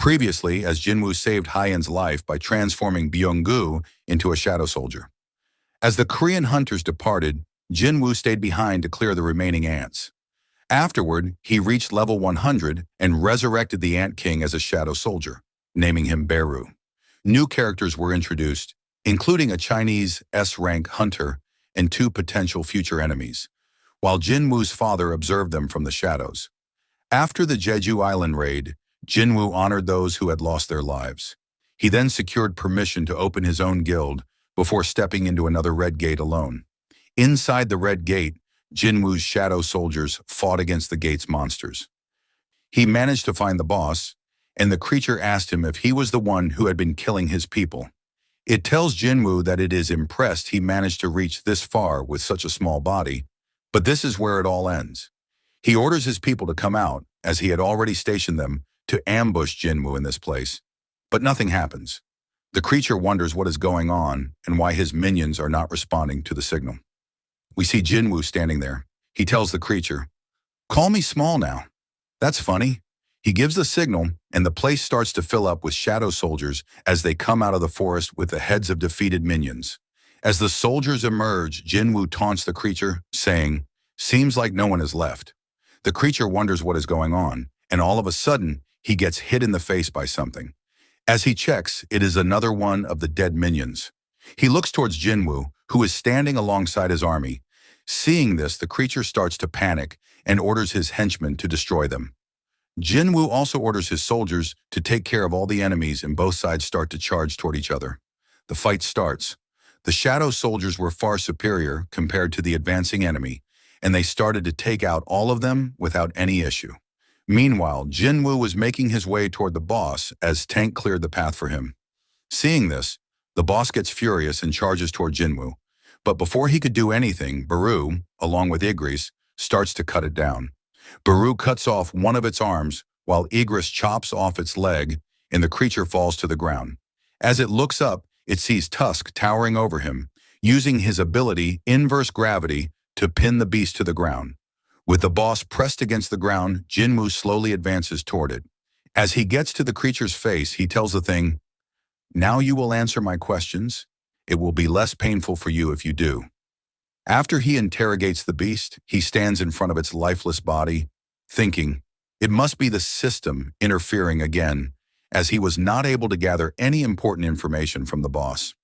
Previously, as Jinwoo saved Hyen's life by transforming Byung-gu into a shadow soldier. As the Korean hunters departed, Jinwoo stayed behind to clear the remaining ants. Afterward, he reached level 100 and resurrected the Ant King as a shadow soldier, naming him Beru. New characters were introduced, including a Chinese S-rank hunter and two potential future enemies, while Jinwoo's father observed them from the shadows. After the Jeju Island raid, Jinwoo honored those who had lost their lives. He then secured permission to open his own guild before stepping into another red gate alone. Inside the red gate, Jinwoo's shadow soldiers fought against the gate's monsters. He managed to find the boss, and the creature asked him if he was the one who had been killing his people. It tells Jinwoo that it is impressed he managed to reach this far with such a small body, but this is where it all ends. He orders his people to come out, as he had already stationed them to ambush Jinwoo in this place. But nothing happens. The creature wonders what is going on and why his minions are not responding to the signal. We see Jinwoo standing there. He tells the creature, "Call me small now." That's funny. He gives the signal, and the place starts to fill up with shadow soldiers as they come out of the forest with the heads of defeated minions. As the soldiers emerge, Jinwoo taunts the creature, saying, "Seems like no one is left." The creature wonders what is going on, and all of a sudden, he gets hit in the face by something. As he checks, it is another one of the dead minions. He looks towards Jinwoo, who is standing alongside his army. Seeing this, the creature starts to panic and orders his henchmen to destroy them. Jinwoo also orders his soldiers to take care of all the enemies, and both sides start to charge toward each other. The fight starts. The shadow soldiers were far superior compared to the advancing enemy, and they started to take out all of them without any issue. Meanwhile, Jinwoo was making his way toward the boss as Tank cleared the path for him. Seeing this, the boss gets furious and charges toward Jinwoo. But before he could do anything, Beru, along with Igris, starts to cut it down. Beru cuts off one of its arms, while Igris chops off its leg, and the creature falls to the ground. As it looks up, it sees Tusk towering over him, using his ability, inverse gravity, to pin the beast to the ground. With the boss pressed against the ground, Jinwoo slowly advances toward it. As he gets to the creature's face, he tells the thing, "Now you will answer my questions. It will be less painful for you if you do." After he interrogates the beast, he stands in front of its lifeless body, thinking, it must be the system interfering again, as he was not able to gather any important information from the boss.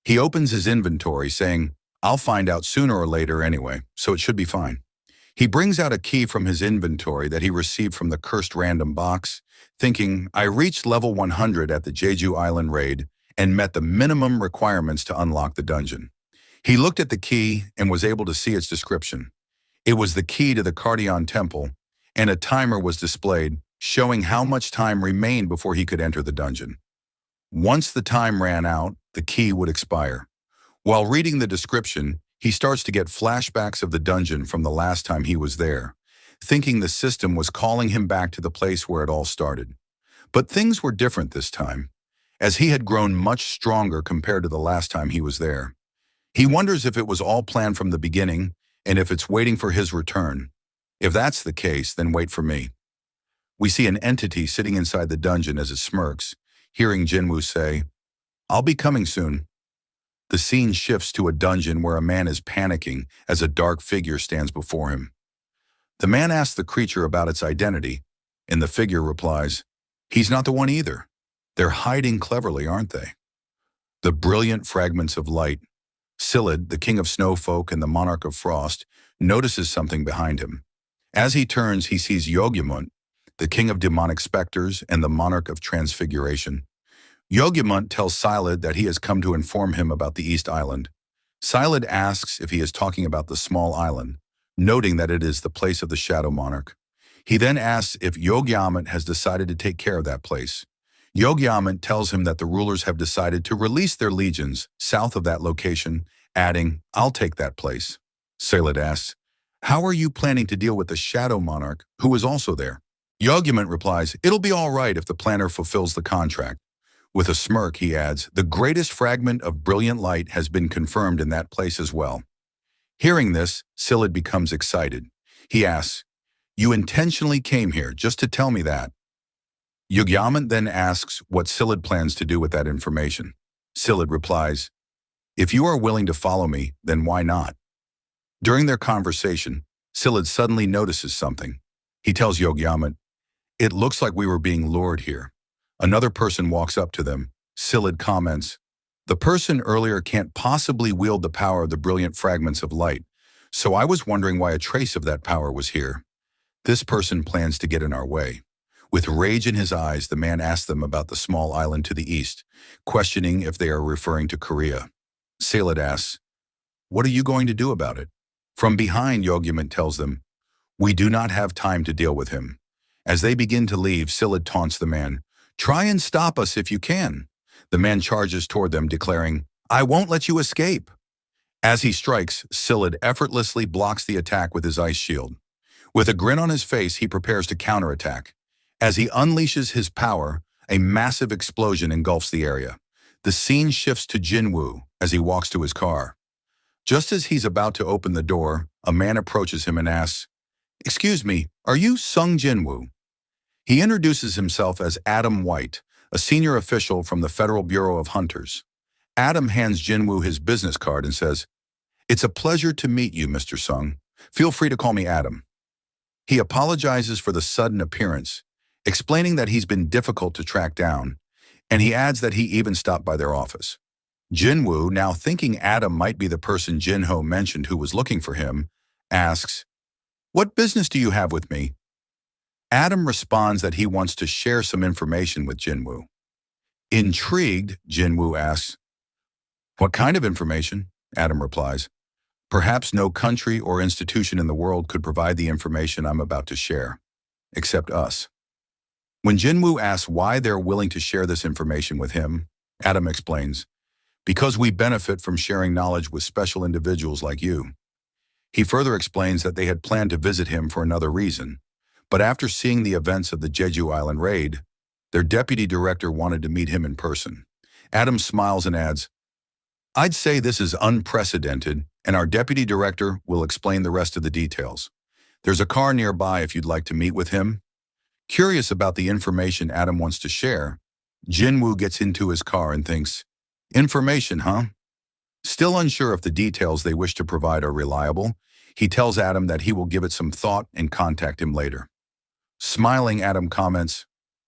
He opens his inventory, saying, "I'll find out sooner or later anyway, so it should be fine." He brings out a key from his inventory that he received from the cursed random box, thinking, I reached level 100 at the Jeju Island raid and met the minimum requirements to unlock the dungeon. He looked at the key and was able to see its description. It was the key to the Cardion Temple, and a timer was displayed, showing how much time remained before he could enter the dungeon. Once the time ran out, the key would expire. While reading the description, he starts to get flashbacks of the dungeon from the last time he was there, thinking the system was calling him back to the place where it all started. But things were different this time, as he had grown much stronger compared to the last time he was there. He wonders if it was all planned from the beginning and if it's waiting for his return. If that's the case, then wait for me. We see an entity sitting inside the dungeon as it smirks, hearing Jinwoo say, "I'll be coming soon." The scene shifts to a dungeon where a man is panicking as a dark figure stands before him. The man asks the creature about its identity, and the figure replies, "He's not the one either. They're hiding cleverly, aren't they?" The brilliant fragments of light. Silid, the king of snowfolk and the monarch of frost, notices something behind him. As he turns, he sees Yogyamunt, the king of demonic specters and the monarch of transfiguration. Yogyamunt tells Silid that he has come to inform him about the East Island. Silid asks if he is talking about the small island, noting that it is the place of the Shadow Monarch. He then asks if Yogyamunt has decided to take care of that place. Yogyamunt tells him that the rulers have decided to release their legions south of that location, adding, "I'll take that place." Silid asks, "How are you planning to deal with the Shadow Monarch, who is also there?" Yogyamunt replies, "It'll be all right if the planner fulfills the contract." With a smirk, he adds, "The greatest fragment of brilliant light has been confirmed in that place as well." Hearing this, Silid becomes excited. He asks, "You intentionally came here just to tell me that?" Yugyaman then asks what Silid plans to do with that information. Silid replies, "If you are willing to follow me, then why not?" During their conversation, Silid suddenly notices something. He tells Yogyaman, "It looks like we were being lured here." Another person walks up to them. Silid comments, "The person earlier can't possibly wield the power of the brilliant fragments of light, so I was wondering why a trace of that power was here. This person plans to get in our way." With rage in his eyes, the man asks them about the small island to the east, questioning if they are referring to Korea. Silid asks, "What are you going to do about it?" From behind, Yogyaman tells them, "We do not have time to deal with him." As they begin to leave, Silid taunts the man, "Try and stop us if you can." The man charges toward them, declaring, "I won't let you escape." As he strikes, Silid effortlessly blocks the attack with his ice shield. With a grin on his face, he prepares to counterattack. As he unleashes his power, a massive explosion engulfs the area. The scene shifts to Jinwoo as he walks to his car. Just as he's about to open the door, a man approaches him and asks, "Excuse me, are you Sung Jinwoo?" He introduces himself as Adam White, a senior official from the Federal Bureau of Hunters. Adam hands Jinwoo his business card and says, "It's a pleasure to meet you, Mr. Sung. Feel free to call me Adam." He apologizes for the sudden appearance, explaining that he's been difficult to track down, and he adds that he even stopped by their office. Jinwoo, now thinking Adam might be the person Jinho mentioned who was looking for him, asks, "What business do you have with me?" Adam responds that he wants to share some information with Jinwoo. Intrigued, Jinwoo asks, "What kind of information?" Adam replies, "Perhaps no country or institution in the world could provide the information I'm about to share, except us." When Jinwoo asks why they're willing to share this information with him, Adam explains, "Because we benefit from sharing knowledge with special individuals like you." He further explains that they had planned to visit him for another reason, but after seeing the events of the Jeju Island raid, their deputy director wanted to meet him in person. Adam smiles and adds, "I'd say this is unprecedented, and our deputy director will explain the rest of the details. There's a car nearby if you'd like to meet with him." Curious about the information Adam wants to share, Jinwoo gets into his car and thinks, "Information, huh?" Still unsure if the details they wish to provide are reliable, he tells Adam that he will give it some thought and contact him later. Smiling, Adam comments,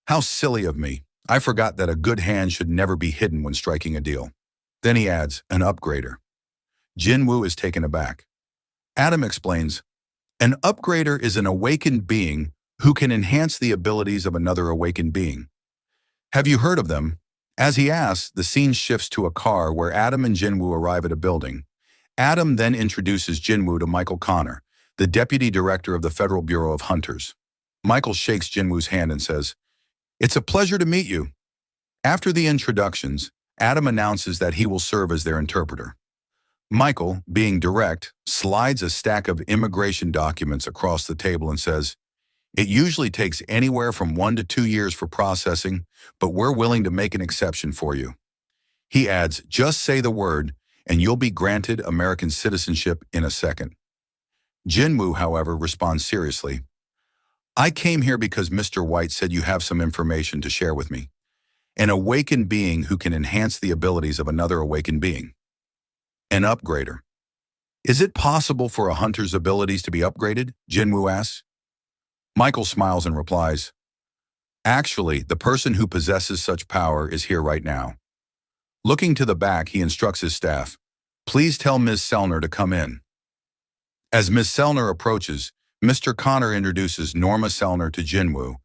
"How silly of me. I forgot that a good hand should never be hidden when striking a deal." Then he adds, "An upgrader." Jinwoo is taken aback. Adam explains, "An upgrader is an awakened being who can enhance the abilities of another awakened being. Have you heard of them?" As he asks, the scene shifts to a car where Adam and Jinwoo arrive at a building. Adam then introduces Jinwoo to Michael Connor, the deputy director of the Federal Bureau of Hunters. Michael shakes Jinwoo's hand and says, "It's a pleasure to meet you." After the introductions, Adam announces that he will serve as their interpreter. Michael, being direct, slides a stack of immigration documents across the table and says, "It usually takes anywhere from 1 to 2 years for processing, but we're willing to make an exception for you." He adds, "Just say the word, and you'll be granted American citizenship in a second." Jinwoo, however, responds seriously, "I came here because Mr. White said you have some information to share with me. An awakened being who can enhance the abilities of another awakened being. An upgrader. Is it possible for a hunter's abilities to be upgraded?" Jinwoo asks. Michael smiles and replies, "Actually, the person who possesses such power is here right now." Looking to the back, he instructs his staff, "Please tell Ms. Sellner to come in." As Ms. Sellner approaches, Mr. Connor introduces Norma Sellner to Jinwoo,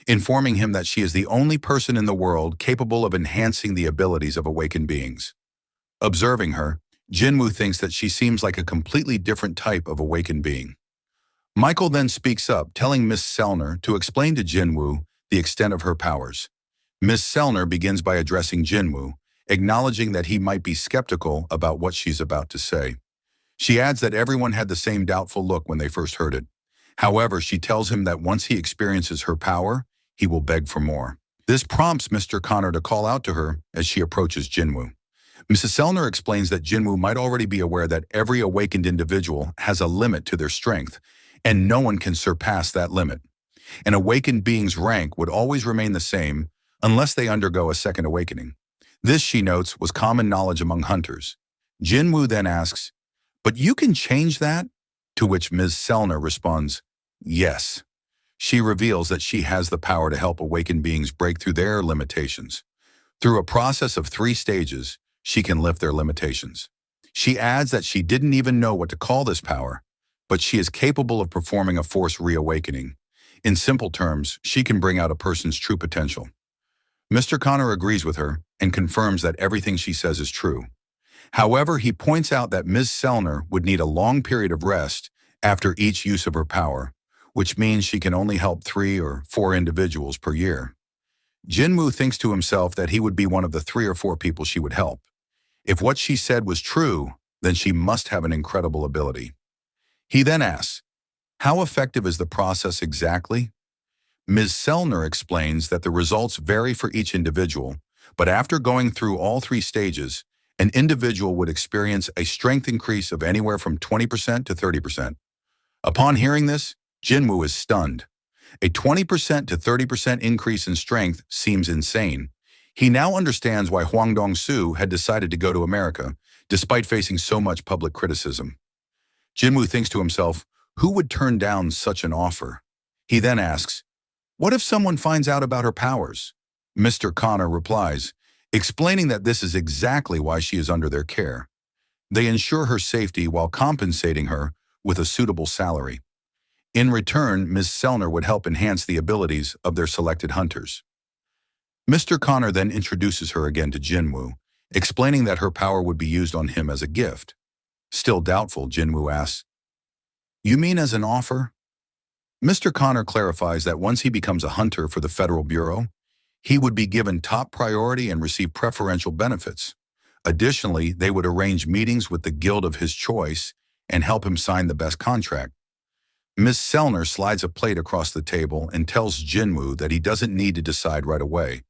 informing him that she is the only person in the world capable of enhancing the abilities of awakened beings. Observing her, Jinwoo thinks that she seems like a completely different type of awakened being. Michael then speaks up, telling Miss Sellner to explain to Jinwoo the extent of her powers. Miss Sellner begins by addressing Jinwoo, acknowledging that he might be skeptical about what she's about to say. She adds that everyone had the same doubtful look when they first heard it. However, she tells him that once he experiences her power, he will beg for more. This prompts Mr. Connor to call out to her as she approaches Jinwoo. Mrs. Sellner explains that Jinwoo might already be aware that every awakened individual has a limit to their strength, and no one can surpass that limit. An awakened being's rank would always remain the same unless they undergo a second awakening. This, she notes, was common knowledge among hunters. Jinwoo then asks, "But you can change that?" To which Ms. Selner responds, "Yes." She reveals that she has the power to help awakened beings break through their limitations. Through a process of 3 stages, she can lift their limitations. She adds that she didn't even know what to call this power, but she is capable of performing a forced reawakening. In simple terms, she can bring out a person's true potential. Mr. Connor agrees with her and confirms that everything she says is true. However, he points out that Ms. Selner would need a long period of rest after each use of her power, which means she can only help 3 or 4 individuals per year. Jinwoo thinks to himself that he would be one of the 3 or 4 people she would help. If what she said was true, then she must have an incredible ability. He then asks, "How effective is the process exactly?" Ms. Selner explains that the results vary for each individual, but after going through all 3 stages, an individual would experience a strength increase of anywhere from 20% to 30%. Upon hearing this, Jinwoo is stunned. A 20% to 30% increase in strength seems insane. He now understands why Hwang Dong-soo had decided to go to America, despite facing so much public criticism. Jinwoo thinks to himself, who would turn down such an offer? He then asks, "What if someone finds out about her powers?" Mr. Connor replies, explaining that this is exactly why she is under their care. They ensure her safety while compensating her with a suitable salary. In return, Ms. Selner would help enhance the abilities of their selected hunters. Mr. Connor then introduces her again to Jinwoo, explaining that her power would be used on him as a gift. Still doubtful, Jinwoo asks, "You mean as an offer?" Mr. Connor clarifies that once he becomes a hunter for the Federal Bureau, he would be given top priority and receive preferential benefits. Additionally, they would arrange meetings with the guild of his choice and help him sign the best contract. Ms. Selner slides a plate across the table and tells Jinwoo that he doesn't need to decide right away,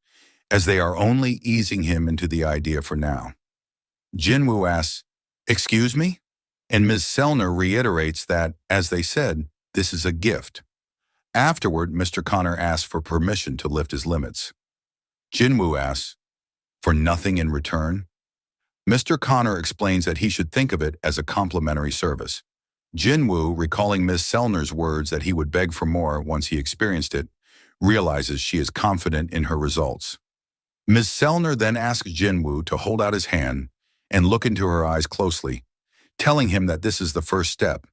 as they are only easing him into the idea for now. Jinwoo asks, "Excuse me?" And Ms. Selner reiterates that, as they said, this is a gift. Afterward, Mr. Connor asks for permission to lift his limits. Jinwoo asks, "For nothing in return?" Mr. Connor explains that he should think of it as a complimentary service. Jinwoo, recalling Ms. Selner's words that he would beg for more once he experienced it, realizes she is confident in her results. Ms. Selner then asks Jinwoo to hold out his hand and look into her eyes closely, telling him that this is the first step.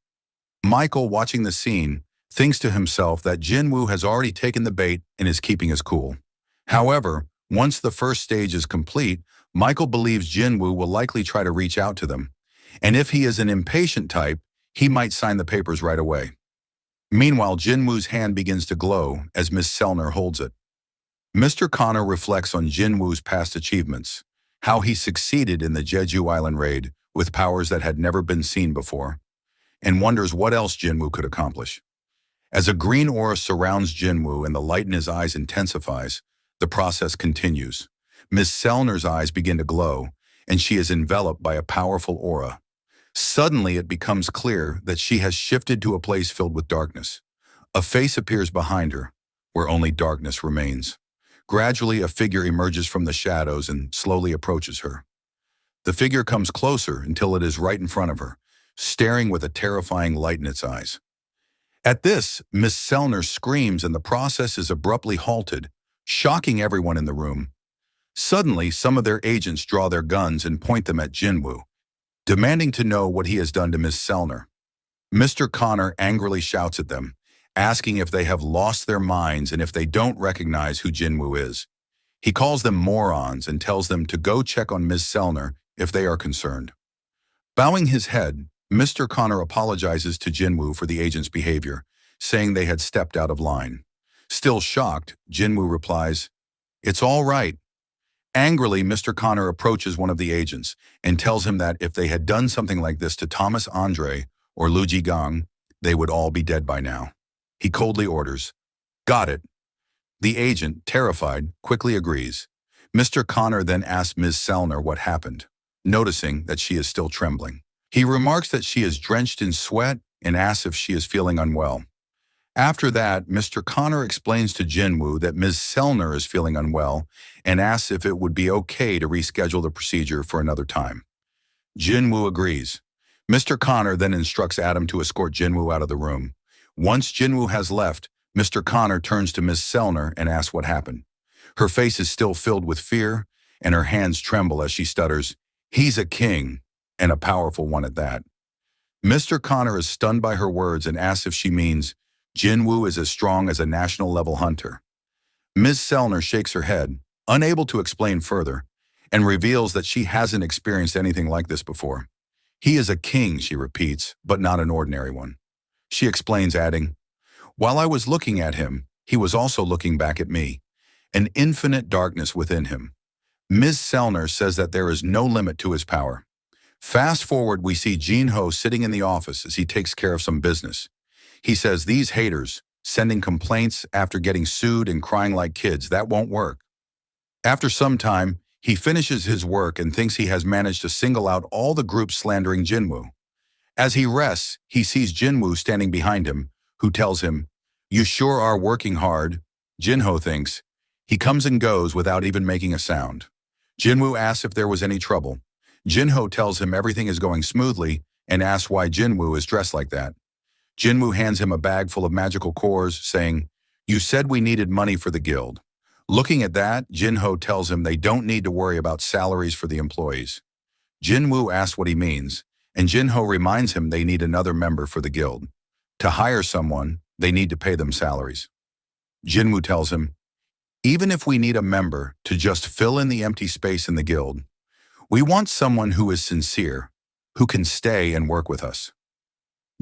Michael, watching the scene, thinks to himself that Jinwoo has already taken the bait and is keeping his cool. However, once the first stage is complete, Michael believes Jinwoo will likely try to reach out to them, and if he is an impatient type, he might sign the papers right away. Meanwhile, Jinwoo's hand begins to glow as Ms. Selner holds it. Mr. Connor reflects on Jinwoo's past achievements, how he succeeded in the Jeju Island raid with powers that had never been seen before, and wonders what else Jinwoo could accomplish. As a green aura surrounds Jinwoo and the light in his eyes intensifies, the process continues. Ms. Selner's eyes begin to glow, and she is enveloped by a powerful aura. Suddenly, it becomes clear that she has shifted to a place filled with darkness. A face appears behind her, where only darkness remains. Gradually, a figure emerges from the shadows and slowly approaches her. The figure comes closer until it is right in front of her, staring with a terrifying light in its eyes. At this, Miss Selner screams and the process is abruptly halted, shocking everyone in the room. Suddenly, some of their agents draw their guns and point them at Jinwoo, demanding to know what he has done to Miss Selner. Mr. Connor angrily shouts at them, asking if they have lost their minds and if they don't recognize who Jinwoo is. He calls them morons and tells them to go check on Miss Selner if they are concerned. Bowing his head, Mr. Connor apologizes to Jinwoo for the agent's behavior, saying they had stepped out of line. Still shocked, Jinwoo replies, "It's all right." Angrily, Mr. Connor approaches one of the agents and tells him that if they had done something like this to Thomas Andre or Lu Jigang, they would all be dead by now. He coldly orders, "Got it." The agent, terrified, quickly agrees. Mr. Connor then asks Ms. Selner what happened, noticing that she is still trembling. He remarks that she is drenched in sweat and asks if she is feeling unwell. After that, Mr. Connor explains to Jinwoo that Ms. Selner is feeling unwell and asks if it would be okay to reschedule the procedure for another time. Jinwoo agrees. Mr. Connor then instructs Adam to escort Jinwoo out of the room. Once Jinwoo has left, Mr. Connor turns to Ms. Selner and asks what happened. Her face is still filled with fear, and her hands tremble as she stutters, "He's a king, and a powerful one at that." Mr. Connor is stunned by her words and asks if she means Jinwoo is as strong as a national-level hunter. Ms. Selner shakes her head, unable to explain further, and reveals that she hasn't experienced anything like this before. "He is a king," she repeats, "but not an ordinary one." She explains, adding, "While I was looking at him, he was also looking back at me, an infinite darkness within him." Ms. Selner says that there is no limit to his power. Fast forward, we see Jin-ho sitting in the office as he takes care of some business. He says, "These haters, sending complaints after getting sued and crying like kids, that won't work." After some time, he finishes his work and thinks he has managed to single out all the groups slandering Jinwoo. As he rests, he sees Jinwoo standing behind him, who tells him, "You sure are working hard." Jin-ho thinks. He comes and goes without even making a sound. Jinwoo asks if there was any trouble. Jin-ho tells him everything is going smoothly and asks why Jinwoo is dressed like that. Jinwoo hands him a bag full of magical cores, saying, "You said we needed money for the guild." Looking at that, Jin-ho tells him they don't need to worry about salaries for the employees. Jinwoo asks what he means, and Jin-ho reminds him they need another member for the guild. To hire someone, they need to pay them salaries. Jinwoo tells him, "Even if we need a member to just fill in the empty space in the guild, we want someone who is sincere, who can stay and work with us."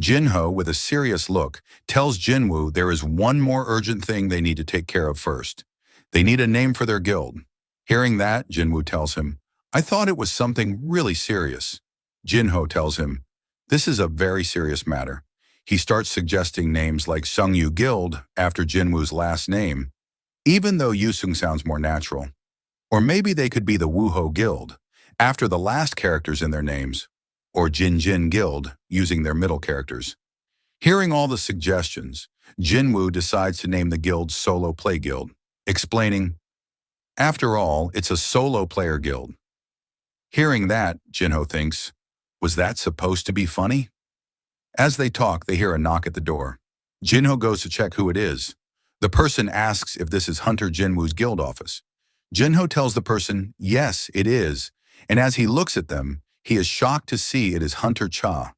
Jin-ho, with a serious look, tells Jinwoo there is one more urgent thing they need to take care of first. They need a name for their guild. Hearing that, Jinwoo tells him, "I thought it was something really serious." Jin-ho tells him, "This is a very serious matter." He starts suggesting names like Sungyu Guild after Jinwoo's last name, even though Yusung sounds more natural. Or maybe they could be the Wooho Guild, after the last characters in their names, or Jin Guild, using their middle characters. Hearing all the suggestions, Jinwoo decides to name the guild Solo Play Guild, explaining, "After all, it's a solo player guild." Hearing that, Jin-ho thinks, was that supposed to be funny? As they talk, they hear a knock at the door. Jin-ho goes to check who it is. The person asks if this is Hunter Jinwoo's guild office. Jin-ho tells the person, yes, it is, and as he looks at them, he is shocked to see it is Hunter Cha.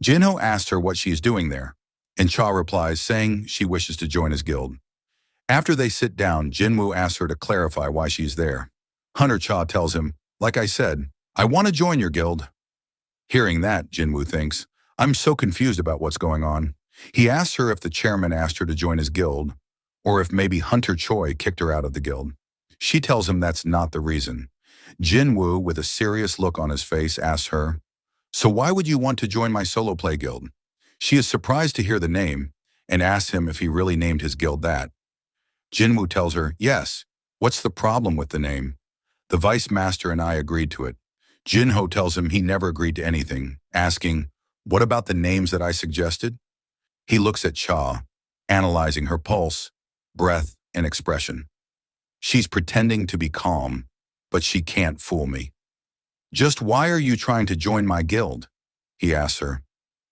Jin-ho asks her what she is doing there, and Cha replies, saying she wishes to join his guild. After they sit down, Jinwoo asks her to clarify why she's there. Hunter Cha tells him, "Like I said, I want to join your guild." Hearing that, Jinwoo thinks, "I'm so confused about what's going on." He asks her if the chairman asked her to join his guild, or if maybe Hunter Choi kicked her out of the guild. She tells him that's not the reason. Jinwoo, with a serious look on his face, asks her, "So why would you want to join my solo play guild?" She is surprised to hear the name and asks him if he really named his guild that. Jinwoo tells her, "Yes, what's the problem with the name? The vice master and I agreed to it." Jin-ho tells him he never agreed to anything, asking, "What about the names that I suggested?" He looks at Cha, analyzing her pulse, breath, and expression. She's pretending to be calm, but she can't fool me. "Just why are you trying to join my guild?" he asks her.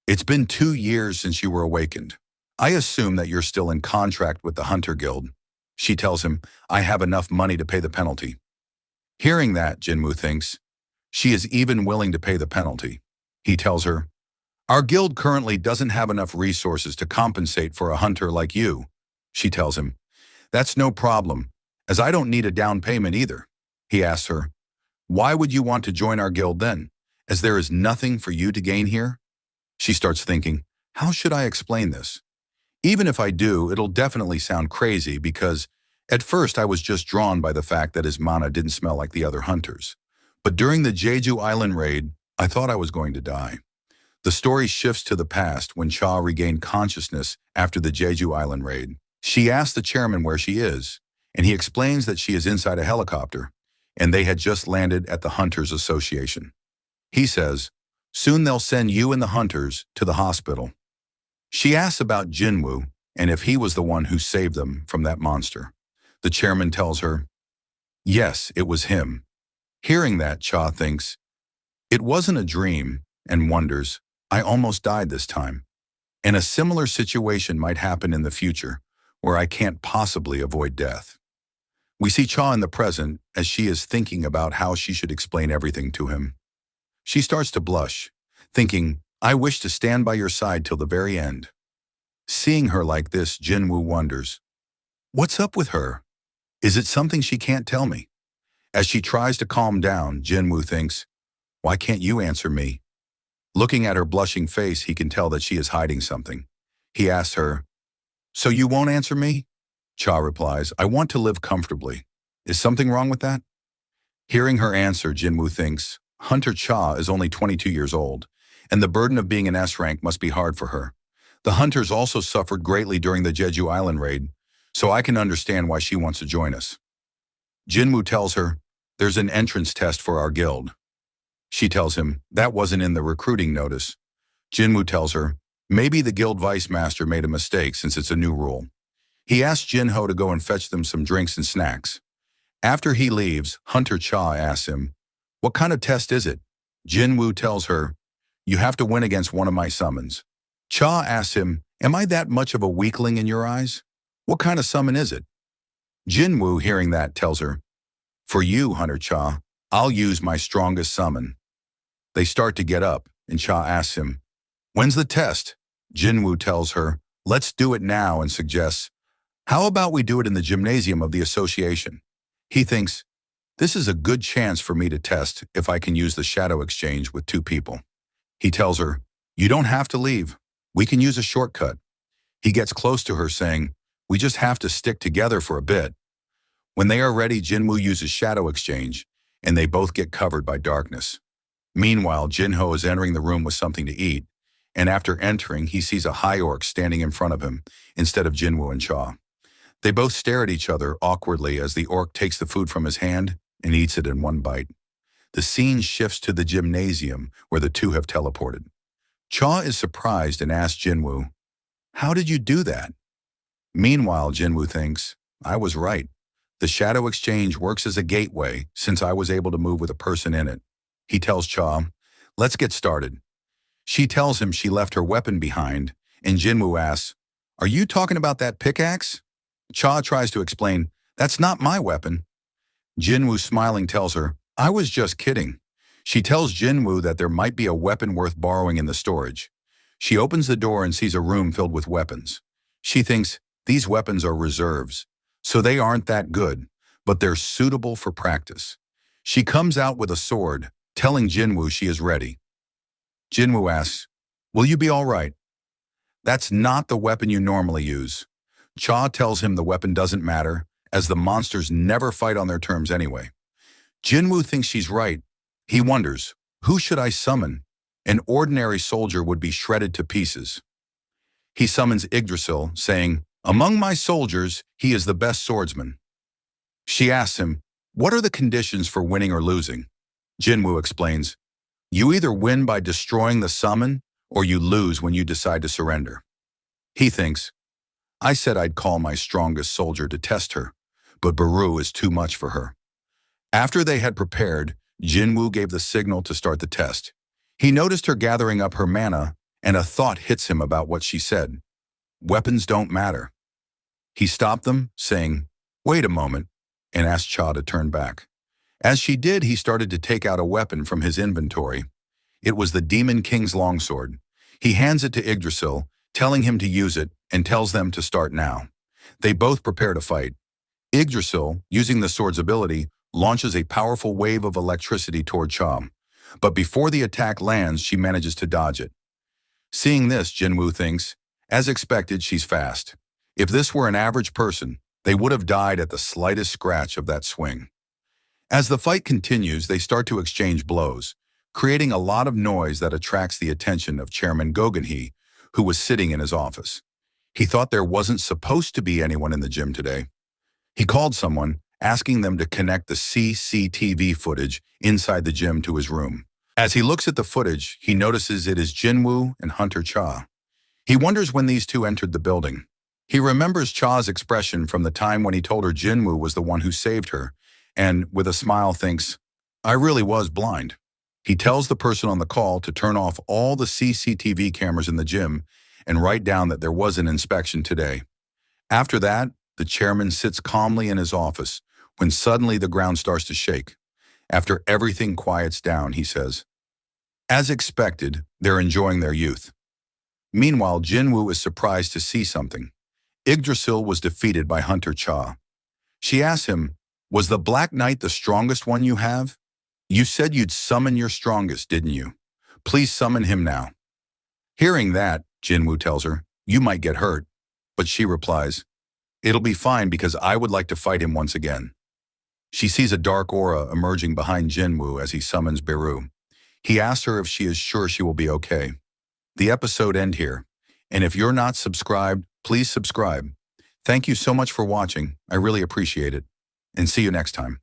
"It's been 2 years since you were awakened. I assume that you're still in contract with the Hunter Guild." She tells him, "I have enough money to pay the penalty." Hearing that, Jinwoo thinks, she is even willing to pay the penalty. He tells her, "Our guild currently doesn't have enough resources to compensate for a hunter like you." She tells him, "That's no problem, as I don't need a down payment either." He asks her, "Why would you want to join our guild then, as there is nothing for you to gain here?" She starts thinking, how should I explain this? Even if I do, it'll definitely sound crazy because at first I was just drawn by the fact that his mana didn't smell like the other hunters. But during the Jeju Island raid, I thought I was going to die. The story shifts to the past when Cha regained consciousness after the Jeju Island raid. She asks the chairman where she is, and he explains that she is inside a helicopter, and they had just landed at the Hunters Association. He says, "Soon they'll send you and the Hunters to the hospital." She asks about Jinwoo, and if he was the one who saved them from that monster. The chairman tells her, yes, it was him. Hearing that, Cha thinks, it wasn't a dream, and wonders, I almost died this time. And a similar situation might happen in the future, where I can't possibly avoid death. We see Cha in the present as she is thinking about how she should explain everything to him. She starts to blush, thinking, I wish to stand by your side till the very end. Seeing her like this, Jinwoo wonders, what's up with her? Is it something she can't tell me? As she tries to calm down, Jinwoo thinks, why can't you answer me? Looking at her blushing face, he can tell that she is hiding something. He asks her, so you won't answer me? Cha replies, I want to live comfortably. Is something wrong with that? Hearing her answer, Jinwoo thinks, Hunter Cha is only 22 years old, and the burden of being an S rank must be hard for her. The hunters also suffered greatly during the Jeju Island raid, so I can understand why she wants to join us. Jinwoo tells her, there's an entrance test for our guild. She tells him, that wasn't in the recruiting notice. Jinwoo tells her, maybe the guild vice master made a mistake since it's a new rule. He asks Jinho to go and fetch them some drinks and snacks. After he leaves, Hunter Cha asks him, what kind of test is it? Jinwoo tells her, you have to win against one of my summons. Cha asks him, am I that much of a weakling in your eyes? What kind of summon is it? Jinwoo, hearing that, tells her, for you, Hunter Cha, I'll use my strongest summon. They start to get up, and Cha asks him, when's the test? Jinwoo tells her, let's do it now, and suggests, how about we do it in the gymnasium of the association? He thinks, this is a good chance for me to test if I can use the shadow exchange with two people. He tells her, you don't have to leave. We can use a shortcut. He gets close to her saying, we just have to stick together for a bit. When they are ready, Jinwoo uses shadow exchange, and they both get covered by darkness. Meanwhile, Jinho is entering the room with something to eat, and after entering, he sees a high orc standing in front of him instead of Jinwoo and Cha. They both stare at each other awkwardly as the orc takes the food from his hand and eats it in one bite. The scene shifts to the gymnasium where the two have teleported. Cha is surprised and asks Jinwoo, how did you do that? Meanwhile, Jinwoo thinks, I was right. The shadow exchange works as a gateway since I was able to move with a person in it. He tells Cha, let's get started. She tells him she left her weapon behind, and Jinwoo asks, are you talking about that pickaxe? Cha tries to explain, that's not my weapon. Jinwoo, smiling, tells her, I was just kidding. She tells Jinwoo that there might be a weapon worth borrowing in the storage. She opens the door and sees a room filled with weapons. She thinks, these weapons are reserves, so they aren't that good, but they're suitable for practice. She comes out with a sword, telling Jinwoo she is ready. Jinwoo asks, will you be all right? That's not the weapon you normally use. Cha tells him the weapon doesn't matter, as the monsters never fight on their terms anyway. Jinwoo thinks she's right. He wonders, who should I summon? An ordinary soldier would be shredded to pieces. He summons Yggdrasil, saying, among my soldiers, he is the best swordsman. She asks him, what are the conditions for winning or losing? Jinwoo explains, you either win by destroying the summon, or you lose when you decide to surrender. He thinks, I said I'd call my strongest soldier to test her, but Baru is too much for her. After they had prepared, Jinwoo gave the signal to start the test. He noticed her gathering up her mana, and a thought hits him about what she said. Weapons don't matter. He stopped them, saying, wait a moment, and asked Cha to turn back. As she did, he started to take out a weapon from his inventory. It was the Demon King's longsword. He hands it to Yggdrasil, telling him to use it, and tells them to start now. They both prepare to fight. Yggdrasil, using the sword's ability, launches a powerful wave of electricity toward Cha. But before the attack lands, she manages to dodge it. Seeing this, Jinwoo thinks, as expected, she's fast. If this were an average person, they would have died at the slightest scratch of that swing. As the fight continues, they start to exchange blows, creating a lot of noise that attracts the attention of Chairman Gogenhee, who was sitting in his office. He thought there wasn't supposed to be anyone in the gym today. He called someone, asking them to connect the CCTV footage inside the gym to his room. As he looks at the footage, he notices it is Jinwoo and Hunter Cha. He wonders when these two entered the building. He remembers Cha's expression from the time when he told her Jinwoo was the one who saved her, and with a smile thinks, I really was blind. He tells the person on the call to turn off all the CCTV cameras in the gym and write down that there was an inspection today. After that, the chairman sits calmly in his office when suddenly the ground starts to shake. After everything quiets down, he says, as expected, they're enjoying their youth. Meanwhile, Jinwoo is surprised to see something. Yggdrasil was defeated by Hunter Cha. She asks him, was the Black Knight the strongest one you have? You said you'd summon your strongest, didn't you? Please summon him now. Hearing that, Jinwoo tells her, you might get hurt. But she replies, it'll be fine because I would like to fight him once again. She sees a dark aura emerging behind Jinwoo as he summons Beru. He asks her if she is sure she will be okay. The episode ends here, and if you're not subscribed, please subscribe. Thank you so much for watching. I really appreciate it, and see you next time.